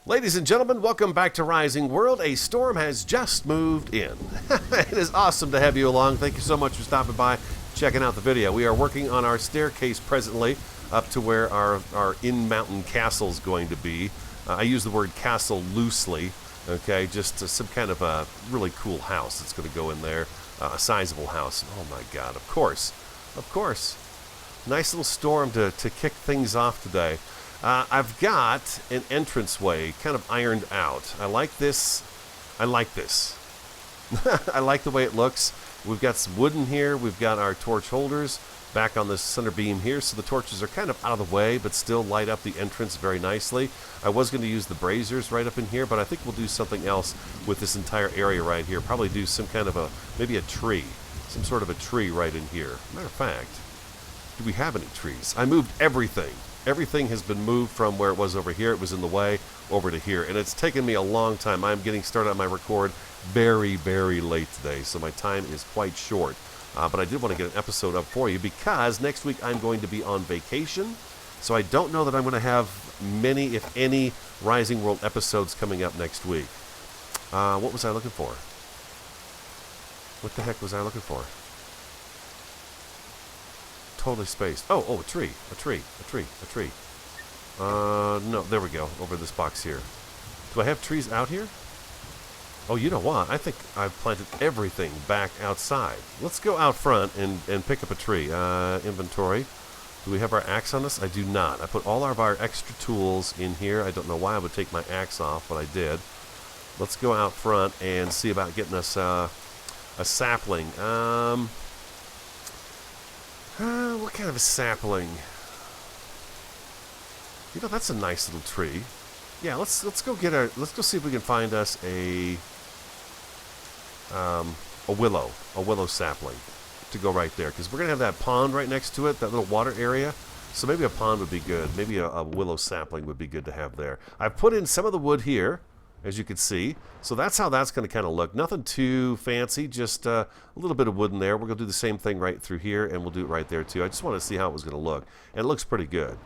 Ladies and gentlemen, welcome back to Rising World. A storm has just moved in. It is awesome to have you along. Thank you so much for stopping by, checking out the video. We are working on our staircase presently up to where our in-mountain castle is going to be. I use the word castle loosely, okay, just some kind of a really cool house that's going to go in there, a sizable house. Oh my God, of course. Nice little storm to kick things off today. I've got an entranceway kind of ironed out. I like this. I like the way it looks. We've got some wood in here. We've got our torch holders back on this center beam here, so the torches are kind of out of the way, but still light up the entrance very nicely. I was going to use the braziers right up in here, but I think we'll do something else with this entire area right here. Probably do some kind of maybe a tree. Some sort of a tree right in here. Matter of fact, do we have any trees? I moved everything. Everything has been moved from where it was over here. It was in the way over to here. And it's taken me a long time. I'm getting started on my record very, very late today. So my time is quite short. But I did want to get an episode up for you because next week I'm going to be on vacation. So I don't know that I'm going to have many, if any, Rising World episodes coming up next week. What was I looking for? What the heck was I looking for? Totally spaced. Oh, a tree. No, there we go. Over this box here. Do I have trees out here? Oh, you know what? I think I've planted everything back outside. Let's go out front and pick up a tree. Inventory. Do we have our axe on us? I do not. I put all of our extra tools in here. I don't know why I would take my axe off, but I did. Let's go out front and see about getting us a sapling. What kind of a sapling? You know, that's a nice little tree. Yeah, let's go see if we can find us a willow sapling to go right there, because we're gonna have that pond right next to it, that little water area. So maybe a pond would be good. Maybe a willow sapling would be good to have there. I've put in some of the wood here, as you can see. So that's how that's going to kind of look. Nothing too fancy, just a little bit of wood in there. We're going to do the same thing right through here, and we'll do it right there too. I just want to see how it was going to look. And it looks pretty good.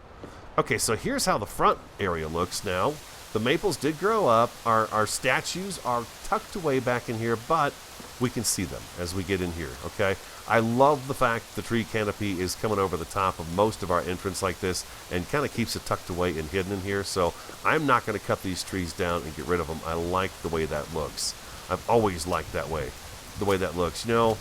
Okay, so here's how the front area looks now. The maples did grow up. Our statues are tucked away back in here, but we can see them as we get in here, okay? I love the fact the tree canopy is coming over the top of most of our entrance like this and kind of keeps it tucked away and hidden in here. So I'm not going to cut these trees down and get rid of them. I like the way that looks. I've always liked the way that looks. You know,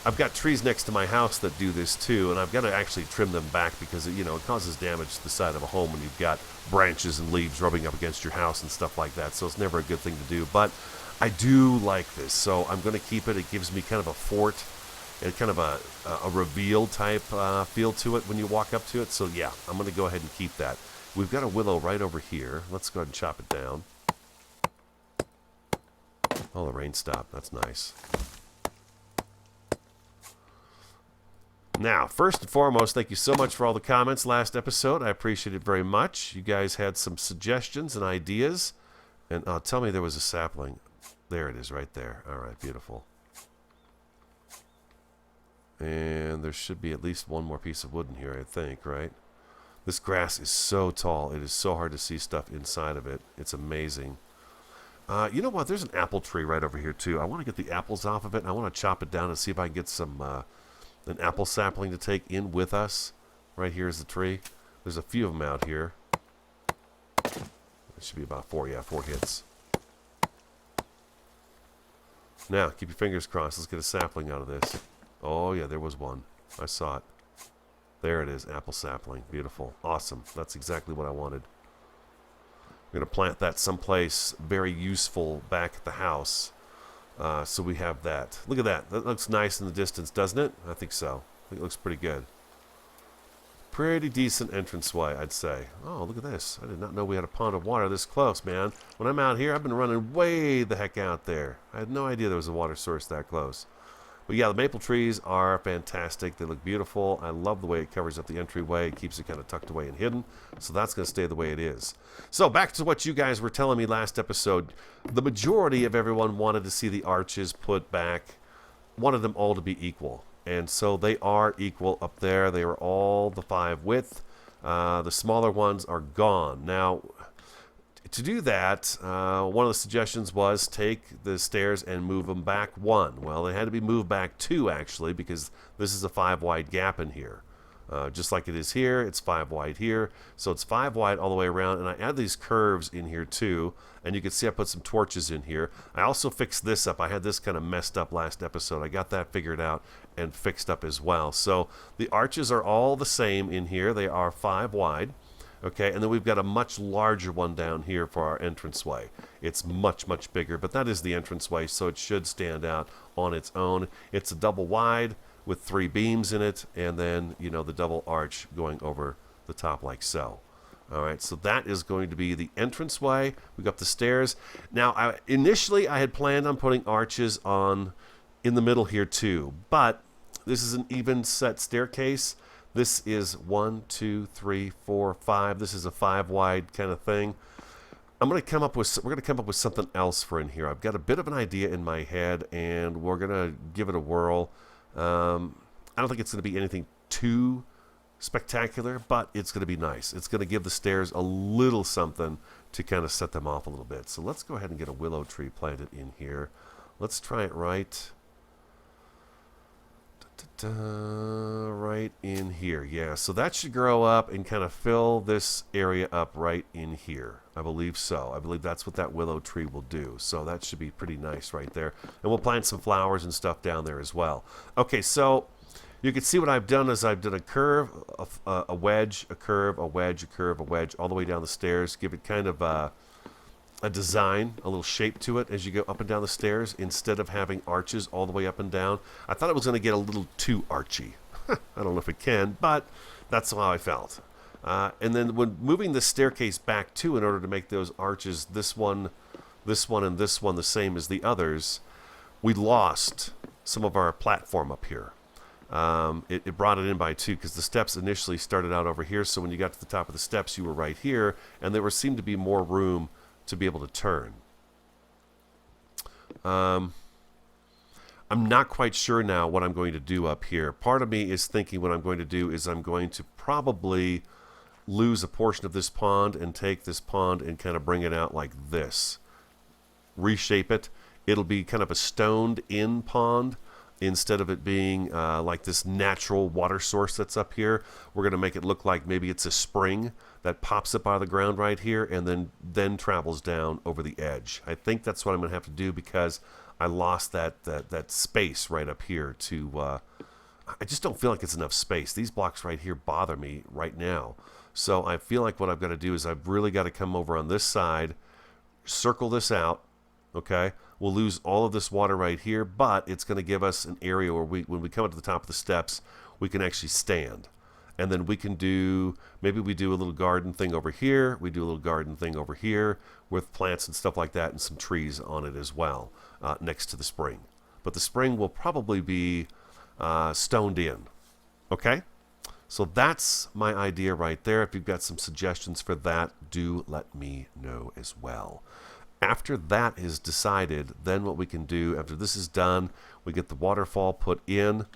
I've got trees next to my house that do this too, and I've got to actually trim them back because it causes damage to the side of a home when you've got branches and leaves rubbing up against your house and stuff like that. So it's never a good thing to do. But I do like this, so I'm going to keep it. It gives me kind of a fort and kind of a reveal type feel to it when you walk up to it. So yeah, I'm going to go ahead and keep that. We've got a willow right over here. Let's go ahead and chop it down. Oh, the rain stopped. That's nice. Now, first and foremost, thank you so much for all the comments last episode. I appreciate it very much. You guys had some suggestions and ideas. And tell me there was a sapling. There it is right there. All right, beautiful. And there should be at least one more piece of wood in here, I think, right? This grass is so tall. It is so hard to see stuff inside of it. It's amazing. You know what? There's an apple tree right over here, too. I want to get the apples off of it, and I want to chop it down and see if I can get some an apple sapling to take in with us. Right here is the tree. There's a few of them out here. It should be about 4 hits. Now, keep your fingers crossed. Let's get a sapling out of this. Oh, yeah, there was one. I saw it. There it is, apple sapling. Beautiful. Awesome. That's exactly what I wanted. I'm going to plant that someplace very useful back at the house. So we have that. Look at that. That looks nice in the distance, doesn't it? I think so. I think it looks pretty good. Pretty decent entranceway, I'd say. Oh, look at this. I did not know we had a pond of water this close, man. When I'm out here, I've been running way the heck out there. I had no idea there was a water source that close. But yeah, the maple trees are fantastic. They look beautiful. I love the way it covers up the entryway. It keeps it kind of tucked away and hidden. So that's going to stay the way it is. So back to what you guys were telling me last episode. The majority of everyone wanted to see the arches put back. Wanted them all to be equal. And so they are equal up there. They are all the 5 width. The smaller ones are gone. Now, To do that, one of the suggestions was take the stairs and move them back 1. Well, they had to be moved back 2, actually, because this is a 5 wide gap in here. Just like it is here, it's 5 wide here. So it's 5 wide all the way around, and I add these curves in here too. And you can see I put some torches in here. I also fixed this up. I had this kind of messed up last episode. I got that figured out and fixed up as well. So the arches are all the same in here. They are 5 wide. Okay, and then we've got a much larger one down here for our entranceway. It's much, much bigger, but that is the entranceway, so it should stand out on its own. It's a double wide with 3 beams in it, and then, you know, the double arch going over the top like so. All right, so that is going to be the entranceway. We've got the stairs. Now, initially, I had planned on putting arches on in the middle here too, but this is an even set staircase. This is 1, 2, 3, 4, 5. This is a 5 wide kind of thing. We're going to come up with something else for in here. I've got a bit of an idea in my head, and we're going to give it a whirl. I don't think it's going to be anything too spectacular, but it's going to be nice. It's going to give the stairs a little something to kind of set them off a little bit. So let's go ahead and get a willow tree planted in here. Let's try it right in here. Yeah, so that should grow up and kind of fill this area up right in here. I believe so. I believe that's what that willow tree will do. So that should be pretty nice right there. And we'll plant some flowers and stuff down there as well. Okay, so you can see what I've done is I've done a curve, a wedge, a curve, a wedge, a curve, a wedge, all the way down the stairs. Give it kind of a design, a little shape to it as you go up and down the stairs instead of having arches all the way up and down. I thought it was going to get a little too archy. I don't know if it can, but that's how I felt. And then when moving the staircase back too, in order to make those arches, this one, and this one the same as the others, we lost some of our platform up here. It brought it in by 2 because the steps initially started out over here, so when you got to the top of the steps you were right here, and there seemed to be more room to be able to turn. I'm not quite sure now what I'm going to do up here. Part of me is thinking what I'm going to do is I'm going to probably lose a portion of this pond and take this pond and kind of bring it out like this. Reshape it. It'll be kind of a stoned-in pond instead of it being like this natural water source that's up here. We're going to make it look like maybe it's a spring that pops up out of the ground right here and then travels down over the edge. I think that's what I'm going to have to do because I lost that space right up here to... I just don't feel like it's enough space. These blocks right here bother me right now. So I feel like what I've got to do is I've really got to come over on this side, circle this out, okay? We'll lose all of this water right here, but it's going to give us an area where when we come up to the top of the steps, we can actually stand. And then we can do, maybe we do a little garden thing over here, we do a little garden thing over here with plants and stuff like that and some trees on it as well next to the spring. But the spring will probably be stoned in. Okay? So that's my idea right there. If you've got some suggestions for that, do let me know as well. After that is decided, then what we can do, after this is done, we get the waterfall put in.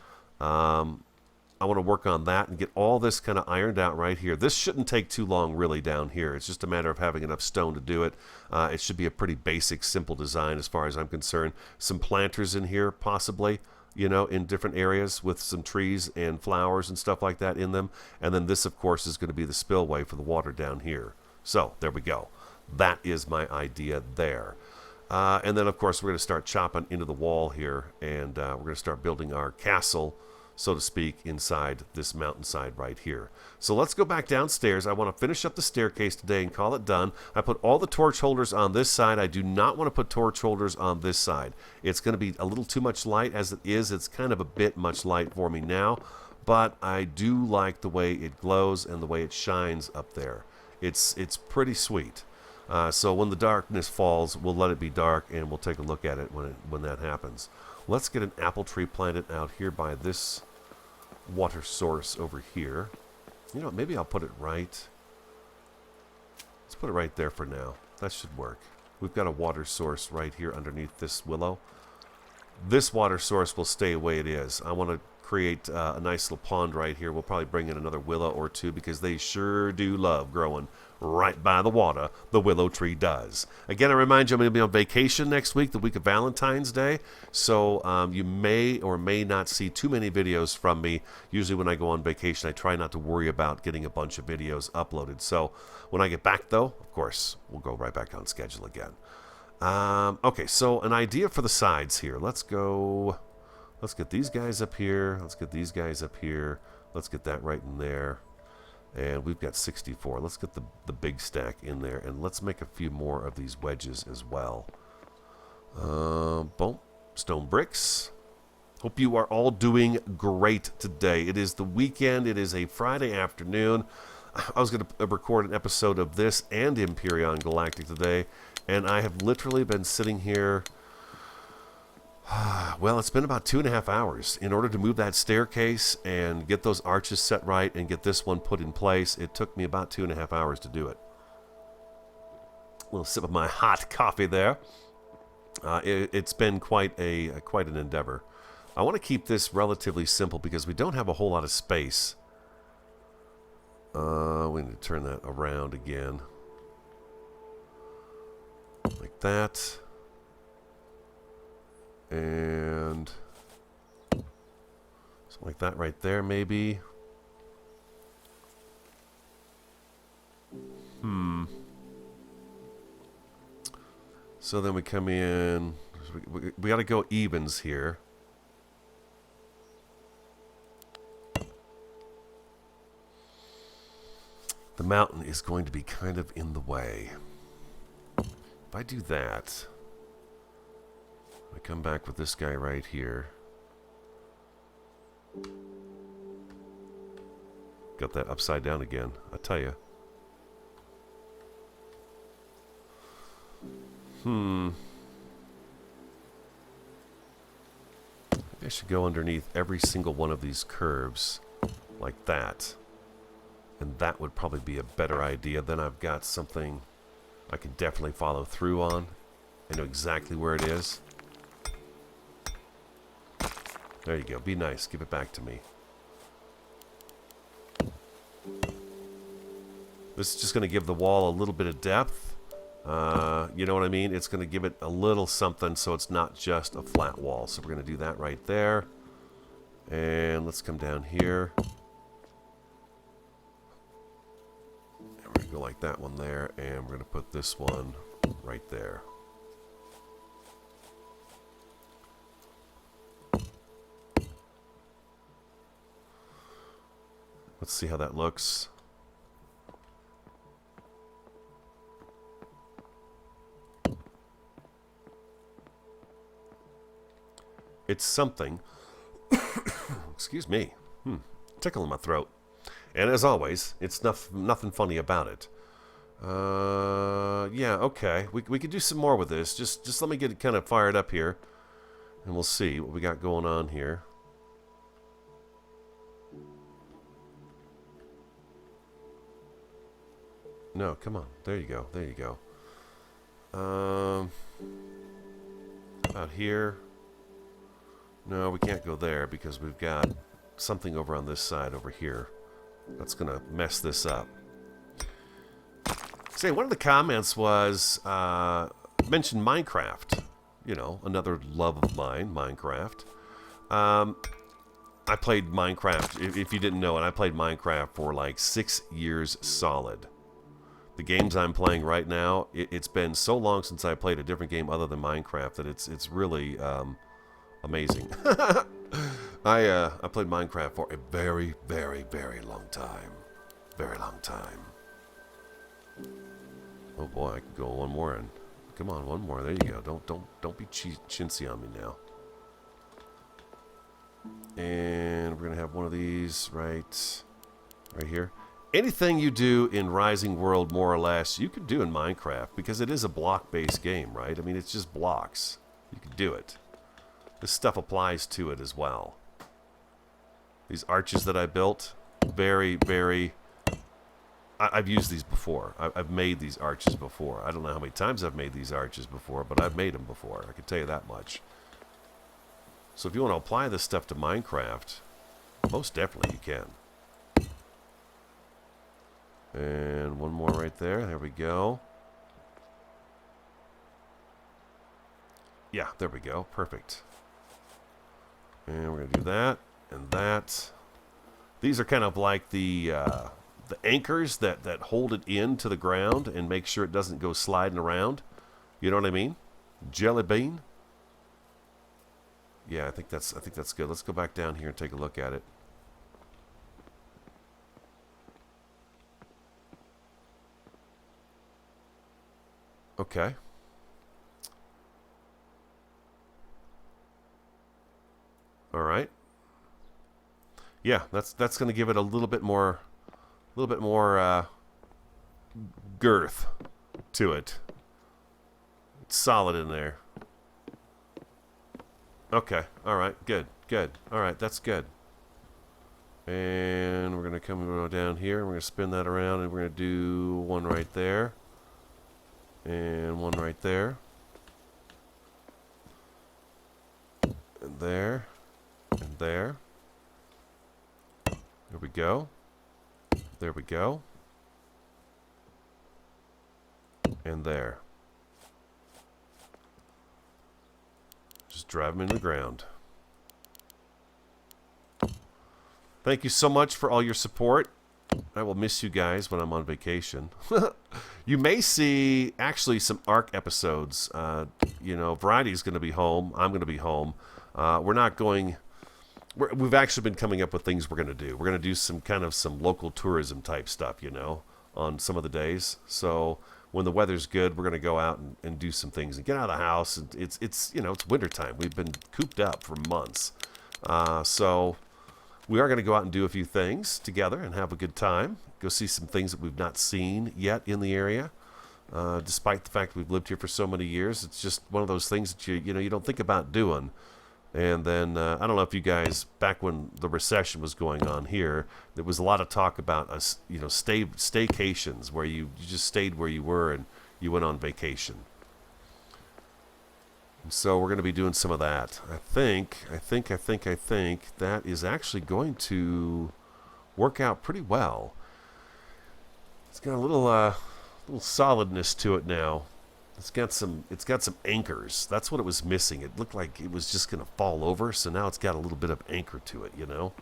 I want to work on that and get all this kind of ironed out right here. This shouldn't take too long really down here. It's just a matter of having enough stone to do it. It should be a pretty basic, simple design as far as I'm concerned. Some planters in here possibly, you know, in different areas with some trees and flowers and stuff like that in them. And then this, of course, is going to be the spillway for the water down here. So there we go. That is my idea there. And then, of course, we're going to start chopping into the wall here, and we're going to start building our castle, so to speak, inside this mountainside right here. So let's go back downstairs. I want to finish up the staircase today and call it done. I put all the torch holders on this side. I do not want to put torch holders on this side. It's going to be a little too much light as it is. It's kind of a bit much light for me now, but I do like the way it glows and the way it shines up there. It's pretty sweet. So when the darkness falls, we'll let it be dark and we'll take a look at it when that happens. Let's get an apple tree planted out here by this water source over here. You know, maybe I'll put it right. Let's put it right there for now. That should work. We've got a water source right here underneath this willow. This water source will stay the way it is. I want to create a nice little pond right here. We'll probably bring in another willow or two because they sure do love growing right by the water. The willow tree does. Again, I remind you, I'm going to be on vacation next week, the week of Valentine's Day. So you may or may not see too many videos from me. Usually when I go on vacation, I try not to worry about getting a bunch of videos uploaded. So when I get back, though, of course, we'll go right back on schedule again. Okay, so an idea for the sides here. Let's get these guys up here. Let's get these guys up here. Let's get that right in there. And we've got 64. Let's get the big stack in there. And let's make a few more of these wedges as well. Boom. Stone bricks. Hope you are all doing great today. It is the weekend. It is a Friday afternoon. I was going to record an episode of this and Imperion Galactic today. And I have literally been sitting here... Well, it's been about 2.5 hours. In order to move that staircase and get those arches set right and get this one put in place, it took me about 2.5 hours to do it. A little sip of my hot coffee there. It's been quite an endeavor. I want to keep this relatively simple because we don't have a whole lot of space. We need to turn that around again. Like that. And something like that right there, maybe. So then we come in. We got to go evens here. The mountain is going to be kind of in the way. If I do that... I come back with this guy right here. Got that upside down again, I tell you. Maybe I should go underneath every single one of these curves like that. And that would probably be a better idea. Then I've got something I can definitely follow through on. I know exactly where it is. There you go. Be nice. Give it back to me. This is just going to give the wall a little bit of depth. You know what I mean? It's going to give it a little something so it's not just a flat wall. So we're going to do that right there. And let's come down here. And we're going to go like that one there. And we're going to put this one right there. Let's see how that looks. It's something. Excuse me. Tickle in my throat. And as always, it's nothing funny about it. Yeah, okay. We could do some more with this. Just let me get it kind of fired up here. And we'll see what we got going on here. No, come on. There you go. There you go. About here. No, we can't go there because we've got something over on this side over here. That's going to mess this up. Say, one of the comments was, mentioned Minecraft. You know, another love of mine, Minecraft. I played Minecraft, if you didn't know it, I played Minecraft for like 6 years solid. The games I'm playing right now, it's been so long since I played a different game other than Minecraft that it's really amazing. I played Minecraft for a very, very, very long time. Very long time. Oh boy, I can go one more and come on, one more. There you go. Don't be chintzy on me now. And we're gonna have one of these right here. Anything you do in Rising World, more or less, you could do in Minecraft because it is a block-based game, right? I mean, it's just blocks. You can do it. This stuff applies to it as well. These arches that I built, very, very... I've used these before. I've made these arches before. I don't know how many times I've made these arches before, but I've made them before. I can tell you that much. So if you want to apply this stuff to Minecraft, Most definitely you can. And one more right there. There we go. Yeah, there we go. Perfect. And we're going to do that and that. These are kind of like the anchors that hold it into the ground and make sure it doesn't go sliding around. You know what I mean? Jelly bean. Yeah, I think that's good. Let's go back down here and take a look at it. Okay. All right. Yeah, that's going to give it a little bit more girth to it. It's solid in there. Okay. All right. Good. Good. All right. That's good. And we're going to come down here. We're going to spin that around, and we're going to do one right there. And one right there. And there. And there. There we go. There we go. And there. Just drive them into the ground. Thank you so much for all your support. I will miss you guys when I'm on vacation. You may see actually some ARC episodes. You know, Variety's going to be home. I'm going to be home. We're not going... We've actually been coming up with things we're going to do. We're going to do some local tourism type stuff, you know, on some of the days. So when the weather's good, we're going to go out and do some things and get out of the house. And it's you know, it's wintertime. We've been cooped up for months. So we are going to go out and do a few things together and have a good time. Go see some things that we've not seen yet in the area. Despite the fact we've lived here for so many years, it's just one of those things that you don't think about doing. And then, I don't know if you guys, back when the recession was going on here, there was a lot of talk about, staycations, where you just stayed where you were and you went on vacation. And so we're going to be doing some of that. I think that is actually going to work out pretty well. It's got a little solidness to it now. It's got some anchors. That's what it was missing. It looked like it was just going to fall over, so now it's got a little bit of anchor to it, you know.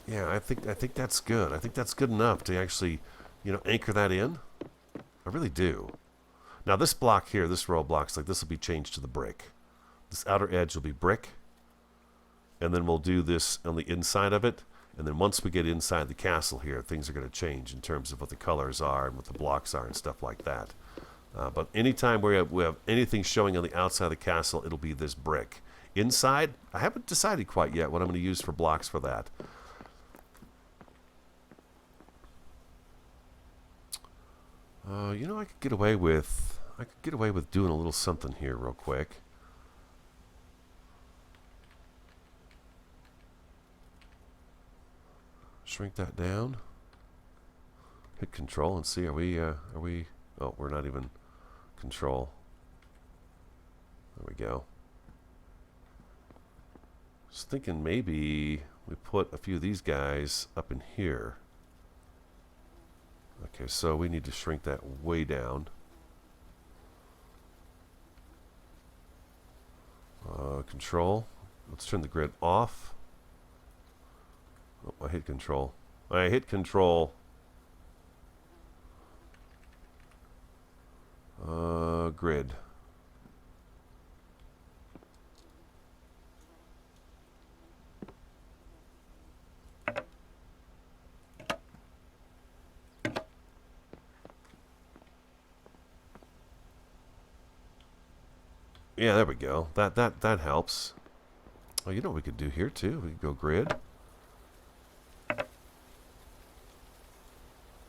Yeah, I think that's good. I think that's good enough to actually, anchor that in. I really do. Now this block here, this row of blocks, like this will be changed to the brick. This outer edge will be brick. And then we'll do this on the inside of it. And then once we get inside the castle here, things are going to change in terms of what the colors are and what the blocks are and stuff like that. But anytime we have anything showing on the outside of the castle, it'll be this brick. Inside, I haven't decided quite yet what I'm going to use for blocks for that. I could get away with doing a little something here real quick. Shrink that down. Hit control and see, are we oh, we're not even control. There we go. Just thinking maybe we put a few of these guys up in here. Okay, so we need to shrink that way down. Control. Let's turn the grid off. Oh, I hit control. I hit control. Grid. Yeah, there we go. That helps. Oh, you know what we could do here too? We could go grid.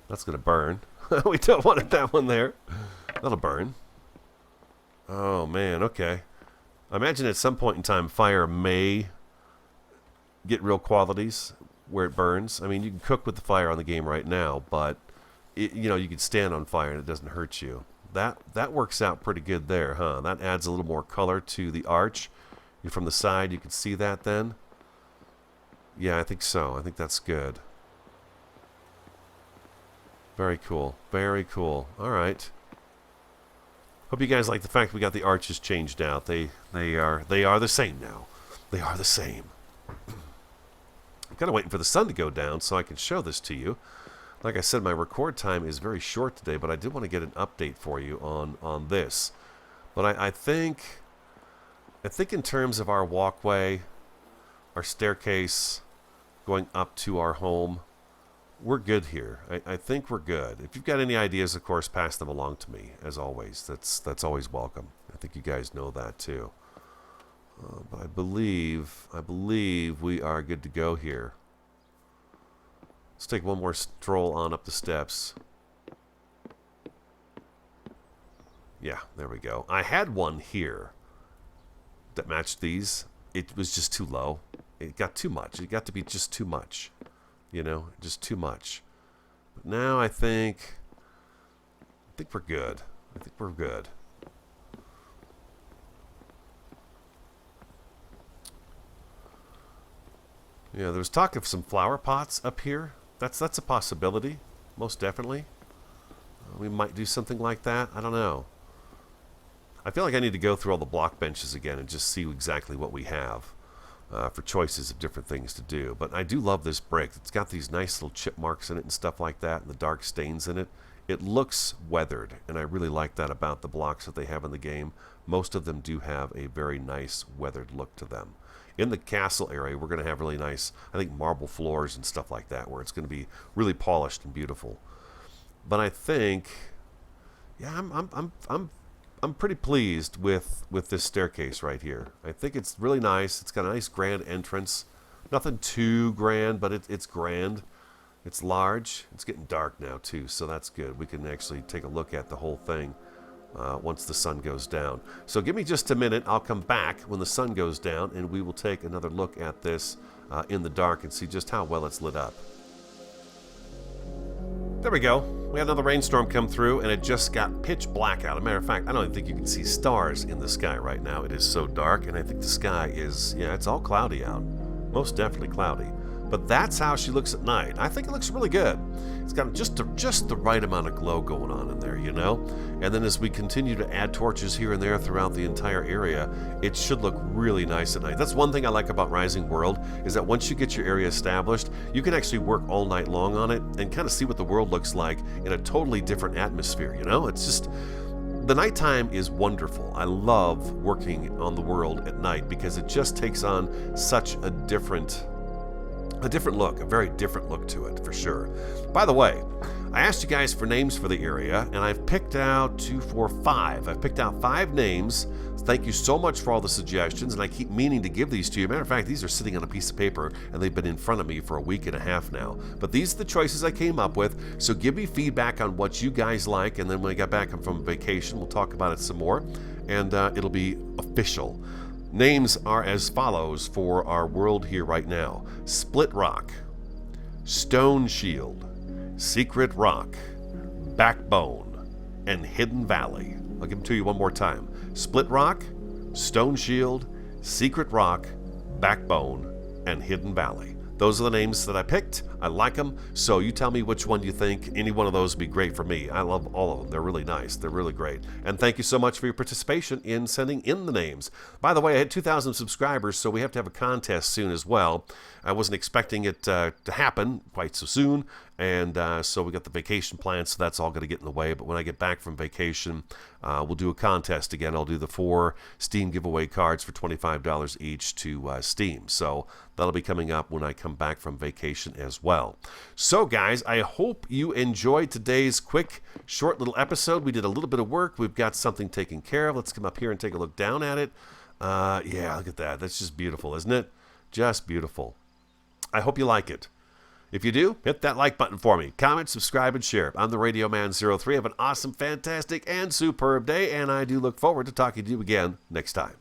That's gonna burn. We don't want that one there. That'll burn. Oh man, okay. I imagine at some point in time fire may get real qualities where it burns. I mean, you can cook with the fire on the game right now, but you can stand on fire and it doesn't hurt you. That works out pretty good there, huh? That adds a little more color to the arch. From the side, you can see that then. Yeah, I think so. I think that's good. Very cool. Very cool. All right. Hope you guys like the fact we got the arches changed out. They are the same now. They are the same. I'm kind of waiting for the sun to go down so I can show this to you. Like I said, my record time is very short today, but I did want to get an update for you on this. But I think in terms of our walkway, our staircase going up to our home, we're good here. I think we're good. If you've got any ideas, of course, pass them along to me, as always. That's always welcome. I think you guys know that, too. But I believe we are good to go here. Let's take one more stroll on up the steps. Yeah, there we go. I had one here that matched these. It was just too low. It got too much. It got to be just too much. You know, just too much. But now I think we're good. I think we're good. Yeah, there was talk of some flower pots up here. That's a possibility, most definitely. We might do something like that. I don't know. I feel like I need to go through all the block benches again and just see exactly what we have for choices of different things to do. But I do love this brick. It's got these nice little chip marks in it and stuff like that, and the dark stains in it. It looks weathered, and I really like that about the blocks that they have in the game. Most of them do have a very nice weathered look to them. In the castle area, we're going to have really nice, I think, marble floors and stuff like that, where it's going to be really polished and beautiful. But I think, yeah, I'm pretty pleased with this staircase right here. I think it's really nice. It's got a nice grand entrance. Nothing too grand, but it's grand. It's large. It's getting dark now too, so that's good. We can actually take a look at the whole thing once the sun goes down. So give me just a minute. I'll come back when the sun goes down, and we will take another look at this in the dark and see just how well it's lit up. There we go. We had another rainstorm come through, and it just got pitch black out. As a matter of fact, I don't even think you can see stars in the sky right now. It is so dark, and I think the sky is, yeah, it's all cloudy out. Most definitely cloudy. But that's how she looks at night. I think it looks really good. It's got just the right amount of glow going on in there, you know? And then as we continue to add torches here and there throughout the entire area, it should look really nice at night. That's one thing I like about Rising World, is that once you get your area established, you can actually work all night long on it and kind of see what the world looks like in a totally different atmosphere, you know? It's just... The nighttime is wonderful. I love working on the world at night because it just takes on such a different look, a very different look to it, for sure. By the way, I asked you guys for names for the area, and I've picked out 2, 4, 5. I've picked out 5 names. Thank you so much for all the suggestions, and I keep meaning to give these to you. Matter of fact, these are sitting on a piece of paper, and they've been in front of me for a week and a half now. But these are the choices I came up with, so give me feedback on what you guys like, and then when I get back from vacation, we'll talk about it some more, and it'll be official. Names are as follows for our world here right now: Split Rock, Stone Shield, Secret Rock, Backbone, and Hidden Valley. I'll give them to you one more time. Split Rock, Stone Shield, Secret Rock, Backbone, and Hidden Valley. Those are the names that I picked. I like them, so you tell me which one you think. Any one of those would be great for me. I love all of them. They're really nice. They're really great. And thank you so much for your participation in sending in the names. By the way, I had 2,000 subscribers, so we have to have a contest soon as well. I wasn't expecting it to happen quite so soon, and so we got the vacation planned, so that's all going to get in the way. But when I get back from vacation, we'll do a contest again. I'll do the 4 Steam giveaway cards for $25 each to Steam. So that'll be coming up when I come back from vacation as well. So guys, I hope you enjoyed today's quick, short little episode. We did a little bit of work. We've got something taken care of. Let's come up here and take a look down at it. Yeah, look at that. That's just beautiful, isn't it? Just beautiful. I hope you like it. If you do, hit that like button for me. Comment, subscribe, and share. I'm the Radio Man 03. Have an awesome, fantastic, and superb day, and I do look forward to talking to you again next time.